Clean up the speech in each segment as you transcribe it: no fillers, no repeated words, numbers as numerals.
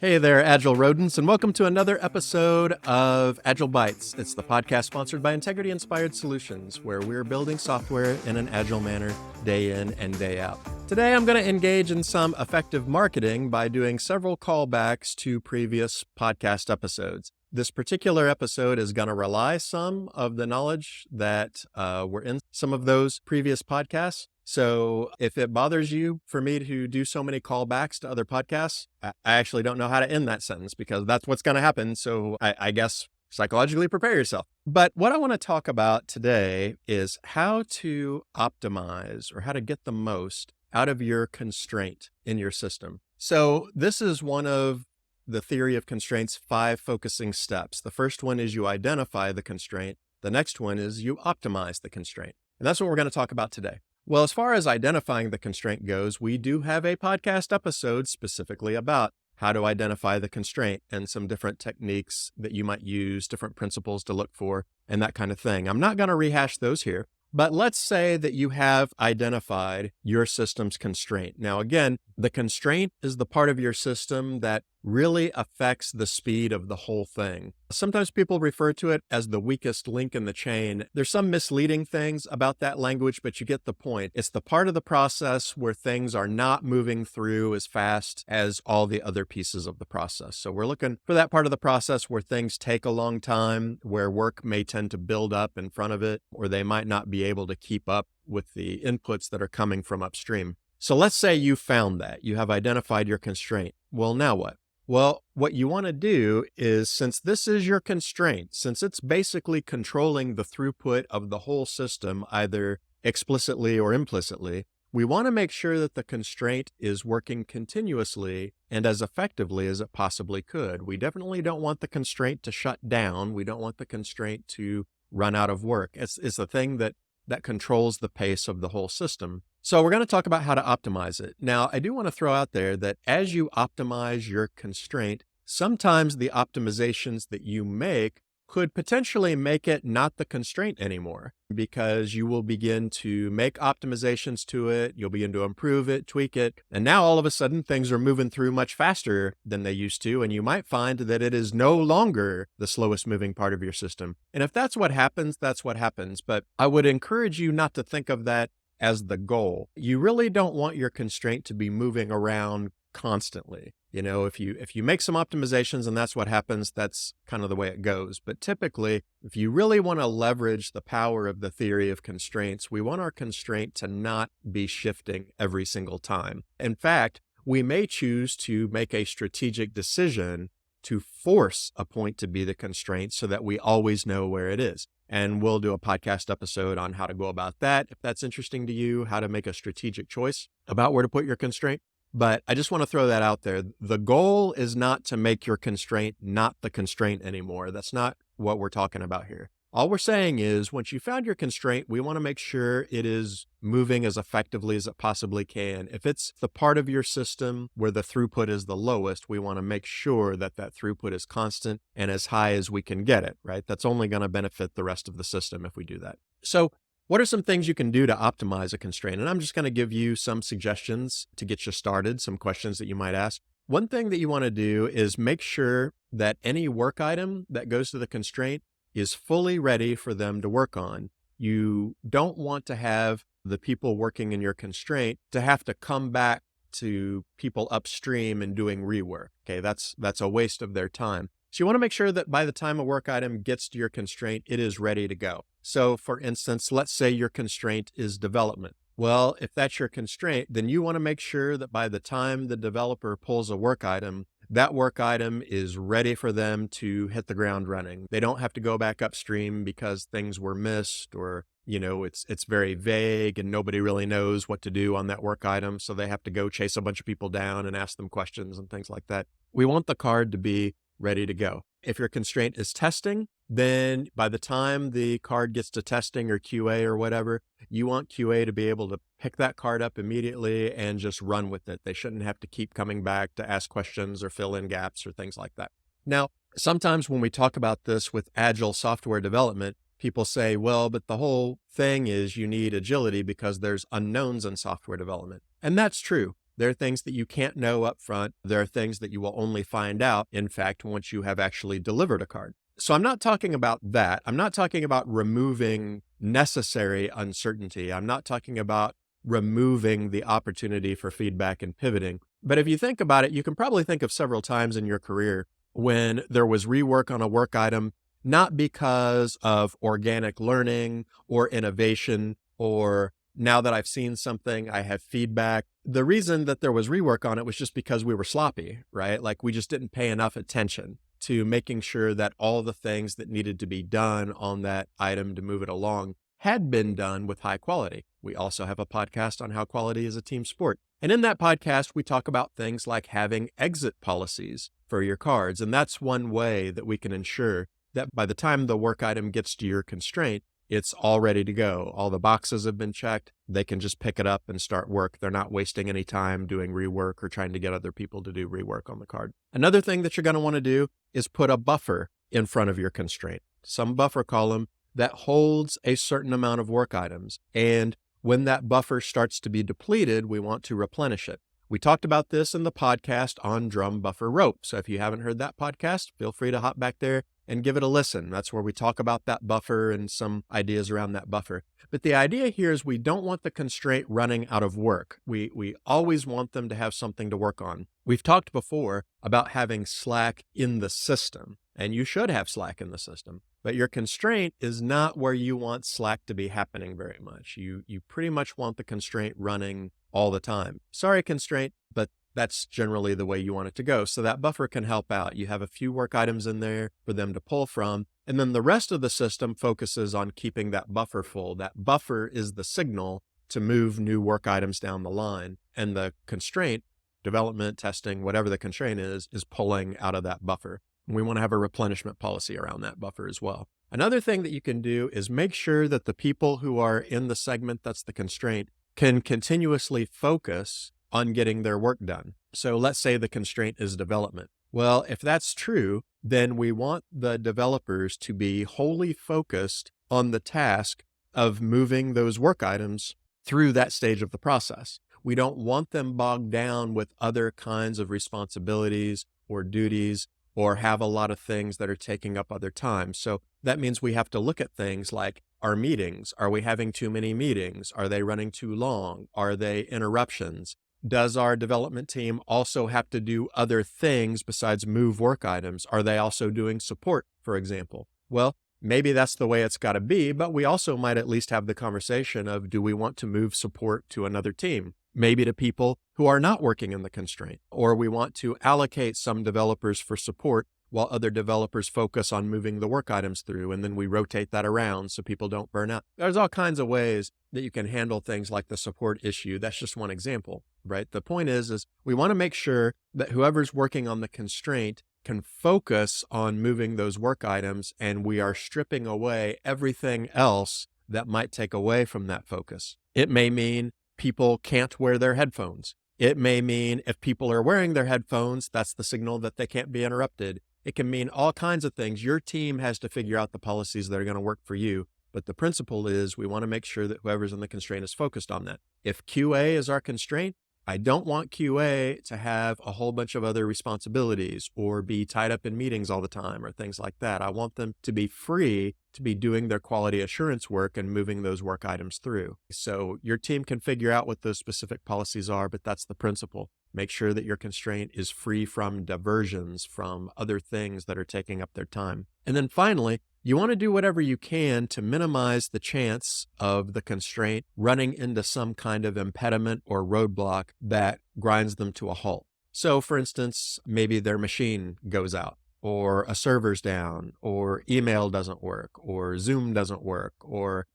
Hey there, Agile rodents, and welcome to another episode of Agile Bytes. It's the podcast sponsored by Integrity Inspired Solutions, where we're building software in an agile manner day in and day out. Today, I'm going to engage in some effective marketing by doing several callbacks to previous podcast episodes. This particular episode is going to rely some of the knowledge that were in some of those previous podcasts. So if it bothers you for me to do so many callbacks to other podcasts, I actually don't know how to end that sentence because that's what's going to happen. So I guess psychologically prepare yourself. But what I want to talk about today is how to optimize or how to get the most out of your constraint in your system. So this is one of the theory of constraints 5 focusing steps. The first one is you identify the constraint. The next one is you optimize the constraint. And that's what we're going to talk about today. Well, as far as identifying the constraint goes, we do have a podcast episode specifically about how to identify the constraint and some different techniques that you might use, different principles to look for, and that kind of thing. I'm not going to rehash those here, but let's say that you have identified your system's constraint. Now, again, the constraint is the part of your system that really affects the speed of the whole thing. Sometimes people refer to it as the weakest link in the chain. There's some misleading things about that language, but you get the point. It's the part of the process where things are not moving through as fast as all the other pieces of the process. So we're looking for that part of the process where things take a long time, where work may tend to build up in front of it, or they might not be able to keep up with the inputs that are coming from upstream. So let's say you found that. You have identified your constraint. Well, now what? Well, what you want to do is, since this is your constraint, since it's basically controlling the throughput of the whole system, either explicitly or implicitly, we want to make sure that the constraint is working continuously and as effectively as it possibly could. We definitely don't want the constraint to shut down. We don't want the constraint to run out of work. It's the thing that controls the pace of the whole system. So we're going to talk about how to optimize it. Now, I do want to throw out there that as you optimize your constraint, sometimes the optimizations that you make could potentially make it not the constraint anymore, because you will begin to make optimizations to it, you'll begin to improve it, tweak it, and now all of a sudden things are moving through much faster than they used to, and you might find that it is no longer the slowest moving part of your system. And if that's what happens, that's what happens. But I would encourage you not to think of that as the goal. You really don't want your constraint to be moving around constantly. You know, if you make some optimizations and that's what happens, that's kind of the way it goes. But typically, if you really want to leverage the power of the theory of constraints, we want our constraint to not be shifting every single time. In fact, we may choose to make a strategic decision to force a point to be the constraint so that we always know where it is. And we'll do a podcast episode on how to go about that. If that's interesting to you, how to make a strategic choice about where to put your constraint. But I just want to throw that out there. The goal is not to make your constraint not the constraint anymore. That's not what we're talking about here. All we're saying is once you found your constraint, we want to make sure it is moving as effectively as it possibly can. If it's the part of your system where the throughput is the lowest, we want to make sure that that throughput is constant and as high as we can get it, right? That's only going to benefit the rest of the system if we do that. So what are some things you can do to optimize a constraint? And I'm just going to give you some suggestions to get you started, some questions that you might ask. One thing that you want to do is make sure that any work item that goes to the constraint is fully ready for them to work on. You don't want to have the people working in your constraint to have to come back to people upstream and doing rework. Okay, that's a waste of their time. So you want to make sure that by the time a work item gets to your constraint, it is ready to go. So for instance, let's say your constraint is development. Well, if that's your constraint, then you want to make sure that by the time the developer pulls a work item, that work item is ready for them to hit the ground running. They don't have to go back upstream because things were missed or, it's very vague and nobody really knows what to do on that work item. So they have to go chase a bunch of people down and ask them questions and things like that. We want the card to be ready to go. If your constraint is testing, then by the time the card gets to testing or QA or whatever, you want QA to be able to pick that card up immediately and just run with it. They shouldn't have to keep coming back to ask questions or fill in gaps or things like that. Now, sometimes when we talk about this with Agile software development, people say, well, but the whole thing is you need agility because there's unknowns in software development. And that's true. There are things that you can't know up front. There are things that you will only find out, in fact, once you have actually delivered a card. So I'm not talking about that. I'm not talking about removing necessary uncertainty. I'm not talking about removing the opportunity for feedback and pivoting. But if you think about it, you can probably think of several times in your career when there was rework on a work item, not because of organic learning or innovation, or now that I've seen something, I have feedback. The reason that there was rework on it was just because we were sloppy, right? Like we just didn't pay enough attention to making sure that all the things that needed to be done on that item to move it along had been done with high quality. We also have a podcast on how quality is a team sport. And in that podcast, we talk about things like having exit policies for your cards. And that's one way that we can ensure that by the time the work item gets to your constraint, it's all ready to go. All the boxes have been checked. They can just pick it up and start work. They're not wasting any time doing rework or trying to get other people to do rework on the card. Another thing that you're going to want to do is put a buffer in front of your constraint, some buffer column that holds a certain amount of work items. And when that buffer starts to be depleted, we want to replenish it. We talked about this in the podcast on drum buffer rope. So if you haven't heard that podcast, feel free to hop back there and give it a listen. That's where we talk about that buffer and some ideas around that buffer. But the idea here is we don't want the constraint running out of work. We always want them to have something to work on. We've talked before about having slack in the system, and you should have slack in the system. But your constraint is not where you want slack to be happening very much. You pretty much want the constraint running all the time. Sorry, constraint, but that's generally the way you want it to go. So that buffer can help out. You have a few work items in there for them to pull from, and then the rest of the system focuses on keeping that buffer full. That buffer is the signal to move new work items down the line, and the constraint, development, testing, whatever the constraint is pulling out of that buffer. And we want to have a replenishment policy around that buffer as well. Another thing that you can do is make sure that the people who are in the segment that's the constraint can continuously focus on getting their work done. So let's say the constraint is development. Well, if that's true, then we want the developers to be wholly focused on the task of moving those work items through that stage of the process. We don't want them bogged down with other kinds of responsibilities or duties or have a lot of things that are taking up other time. So that means we have to look at things like our meetings. Are we having too many meetings? Are they running too long? Are they interruptions? Does our development team also have to do other things besides move work items? Are they also doing support, for example? Well, maybe that's the way it's got to be, but we also might at least have the conversation of, do we want to move support to another team? Maybe to people who are not working in the constraint, or we want to allocate some developers for support while other developers focus on moving the work items through, and then we rotate that around so people don't burn out. There's all kinds of ways that you can handle things like the support issue. That's just one example, right? The point is we want to make sure that whoever's working on the constraint can focus on moving those work items, and we are stripping away everything else that might take away from that focus. It may mean people can't wear their headphones. It may mean if people are wearing their headphones, that's the signal that they can't be interrupted. It can mean all kinds of things. Your team has to figure out the policies that are going to work for you. But the principle is we want to make sure that whoever's in the constraint is focused on that. If QA is our constraint, I don't want QA to have a whole bunch of other responsibilities or be tied up in meetings all the time or things like that. I want them to be free to be doing their quality assurance work and moving those work items through. So your team can figure out what those specific policies are, but that's the principle. Make sure that your constraint is free from diversions, from other things that are taking up their time. And then finally, you want to do whatever you can to minimize the chance of the constraint running into some kind of impediment or roadblock that grinds them to a halt. So for instance, maybe their machine goes out, or a server's down, or email doesn't work, or Zoom doesn't work, or,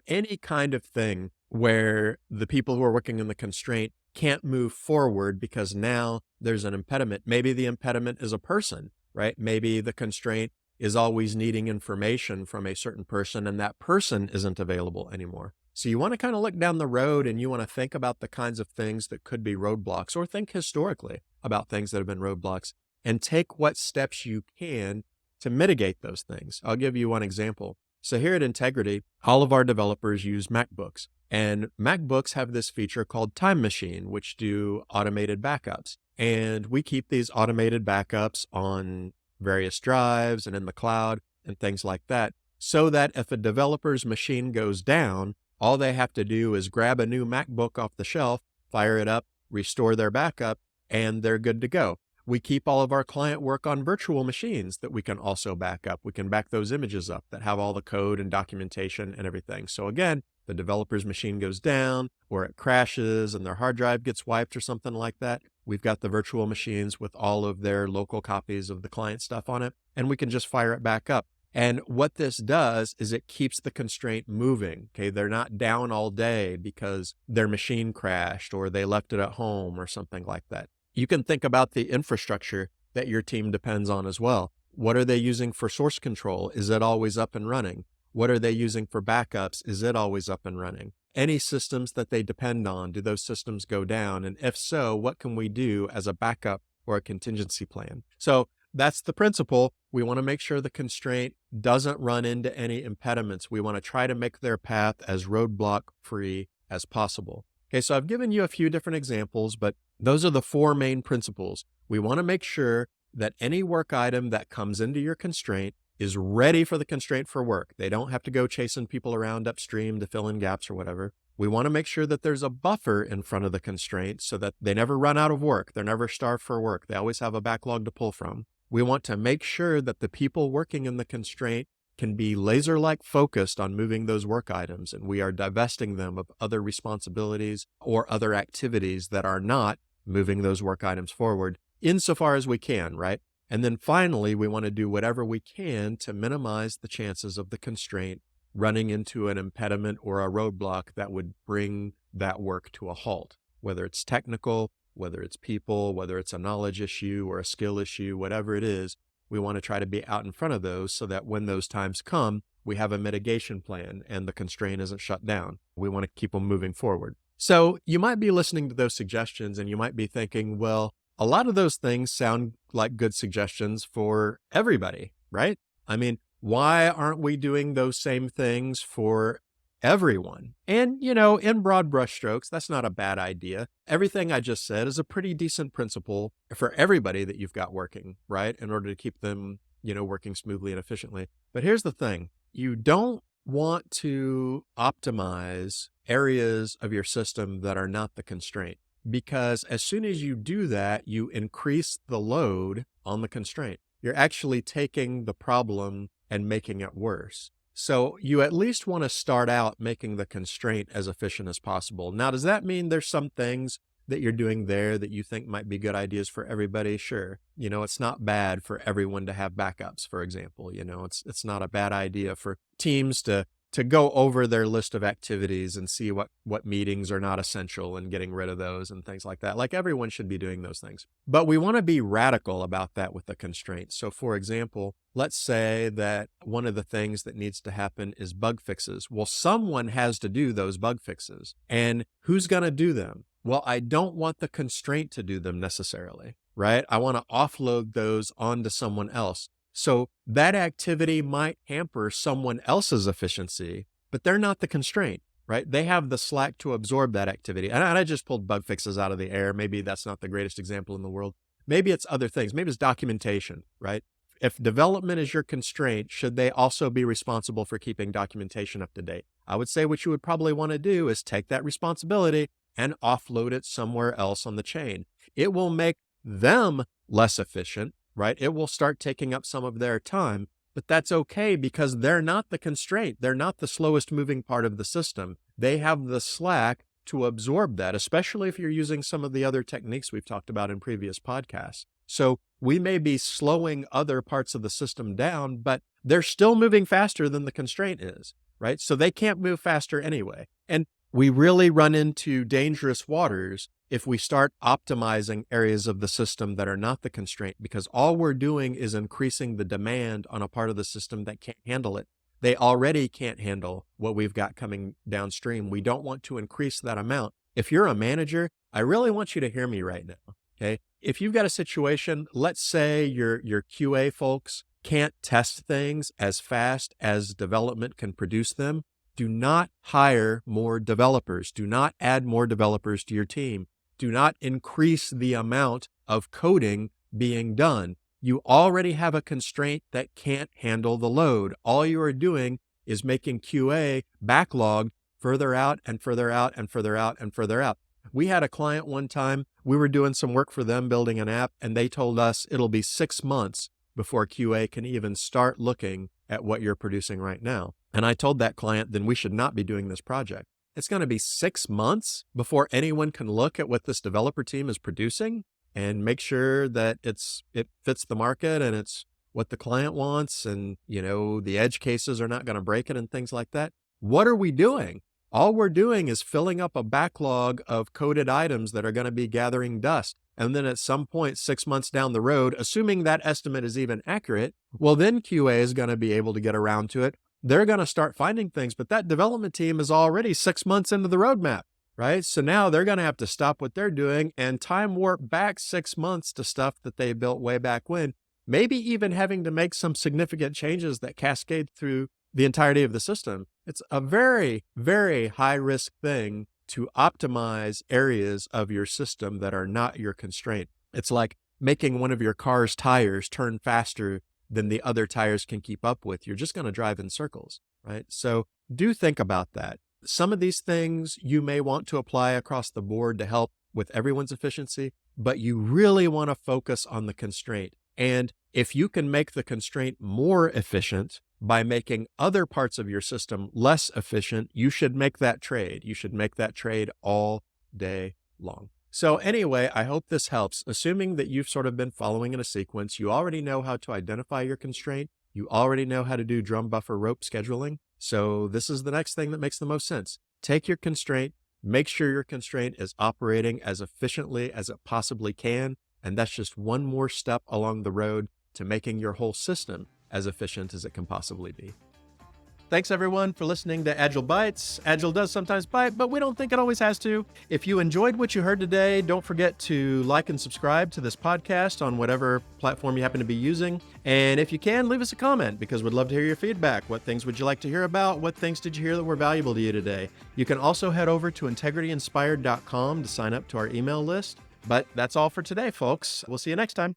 any kind of thing where the people who are working in the constraint can't move forward because now there's an impediment. Maybe the impediment is a person, right? Maybe the constraint is always needing information from a certain person and that person isn't available anymore. So you want to kind of look down the road and you want to think about the kinds of things that could be roadblocks, or think historically about things that have been roadblocks and take what steps you can to mitigate those things. I'll give you one example. So here at Integrity, all of our developers use MacBooks. And MacBooks have this feature called Time Machine, which do automated backups. And we keep these automated backups on various drives and in the cloud and things like that, so that if a developer's machine goes down, all they have to do is grab a new MacBook off the shelf, fire it up, restore their backup, and they're good to go. We keep all of our client work on virtual machines that we can also back up. We can back those images up that have all the code and documentation and everything. So again, the developer's machine goes down or it crashes and their hard drive gets wiped or something like that. We've got the virtual machines with all of their local copies of the client stuff on it, and we can just fire it back up. And what this does is it keeps the constraint moving. Okay, they're not down all day because their machine crashed or they left it at home or something like that. You can think about the infrastructure that your team depends on as well. What are they using for source control? Is it always up and running? What are they using for backups? Is it always up and running? Any systems that they depend on, do those systems go down? And if so, what can we do as a backup or a contingency plan? So that's the principle. We want to make sure the constraint doesn't run into any impediments. We want to try to make their path as roadblock free as possible. Okay, so I've given you a few different examples, but those are the four main principles. We want to make sure that any work item that comes into your constraint is ready for the constraint for work. They don't have to go chasing people around upstream to fill in gaps or whatever. We want to make sure that there's a buffer in front of the constraint so that they never run out of work. They're never starved for work. They always have a backlog to pull from. We want to make sure that the people working in the constraint can be laser-like focused on moving those work items, and we are divesting them of other responsibilities or other activities that are not moving those work items forward insofar as we can, right? And then finally, we want to do whatever we can to minimize the chances of the constraint running into an impediment or a roadblock that would bring that work to a halt, whether it's technical, whether it's people, whether it's a knowledge issue or a skill issue, whatever it is. We want to try to be out in front of those so that when those times come, we have a mitigation plan and the constraint isn't shut down. We want to keep them moving forward. So you might be listening to those suggestions and you might be thinking, well, a lot of those things sound like good suggestions for everybody, right? I mean, why aren't we doing those same things for everyone? And, in broad brushstrokes, that's not a bad idea. Everything I just said is a pretty decent principle for everybody that you've got working, right? In order to keep them, working smoothly and efficiently. But here's the thing. You don't want to optimize areas of your system that are not the constraint, because as soon as you do that, you increase the load on the constraint. You're actually taking the problem and making it worse. So you at least want to start out making the constraint as efficient as possible. Now, does that mean there's some things that you're doing there that you think might be good ideas for everybody? Sure. It's not bad for everyone to have backups, for example. It's not a bad idea for teams to go over their list of activities and see what meetings are not essential and getting rid of those and things like that. Like, everyone should be doing those things. But we want to be radical about that with the constraints. So for example, let's say that one of the things that needs to happen is bug fixes. Well, someone has to do those bug fixes. And who's going to do them? Well, I don't want the constraint to do them necessarily, right? I want to offload those onto someone else. So that activity might hamper someone else's efficiency, but they're not the constraint, right? They have the slack to absorb that activity. And I just pulled bug fixes out of the air. Maybe that's not the greatest example in the world. Maybe it's other things. Maybe it's documentation, right? If development is your constraint, should they also be responsible for keeping documentation up to date? I would say what you would probably want to do is take that responsibility and offload it somewhere else on the chain. It will make them less efficient, right? It will start taking up some of their time, but that's okay because they're not the constraint. They're not the slowest moving part of the system. They have the slack to absorb that, especially if you're using some of the other techniques we've talked about in previous podcasts. So we may be slowing other parts of the system down, but they're still moving faster than the constraint is, right? So they can't move faster anyway. And we really run into dangerous waters if we start optimizing areas of the system that are not the constraint, because all we're doing is increasing the demand on a part of the system that can't handle it. They already can't handle what we've got coming downstream. We don't want to increase that amount. If you're a manager, I really want you to hear me right now, okay? If you've got a situation, let's say your QA folks can't test things as fast as development can produce them, Do not hire more developers. Do not add more developers to your team. Do not increase the amount of coding being done. You already have a constraint that can't handle the load. All you are doing is making QA backlog further out and further out and further out and further out. We had a client one time, we were doing some work for them building an app, and they told us it'll be 6 months before QA can even start looking at what you're producing right now. And I told that client, then we should not be doing this project. It's going to be 6 months before anyone can look at what this developer team is producing and make sure that it fits the market and it's what the client wants, and the edge cases are not going to break it and things like that. What are we doing? All we're doing is filling up a backlog of coded items that are going to be gathering dust. And then at some point, 6 months down the road, assuming that estimate is even accurate, well, then QA is going to be able to get around to it. They're going to start finding things, but that development team is already 6 months into the roadmap, right? So now they're going to have to stop what they're doing and time warp back 6 months to stuff that they built way back when, maybe even having to make some significant changes that cascade through the entirety of the system. It's a very, very high risk thing to optimize areas of your system that are not your constraint. It's like making one of your car's tires turn faster than the other tires can keep up with. You're just going to drive in circles, right? So do think about that. Some of these things you may want to apply across the board to help with everyone's efficiency, but you really want to focus on the constraint. And if you can make the constraint more efficient by making other parts of your system less efficient, you should make that trade. You should make that trade all day long. So anyway, I hope this helps. Assuming that you've sort of been following in a sequence, you already know how to identify your constraint. You already know how to do drum buffer rope scheduling. So this is the next thing that makes the most sense. Take your constraint, make sure your constraint is operating as efficiently as it possibly can. And that's just one more step along the road to making your whole system as efficient as it can possibly be. Thanks everyone for listening to Agile Bites. Agile does sometimes bite, but we don't think it always has to. If you enjoyed what you heard today, don't forget to like and subscribe to this podcast on whatever platform you happen to be using. And if you can, leave us a comment because we'd love to hear your feedback. What things would you like to hear about? What things did you hear that were valuable to you today? You can also head over to integrityinspired.com to sign up to our email list. But that's all for today, folks. We'll see you next time.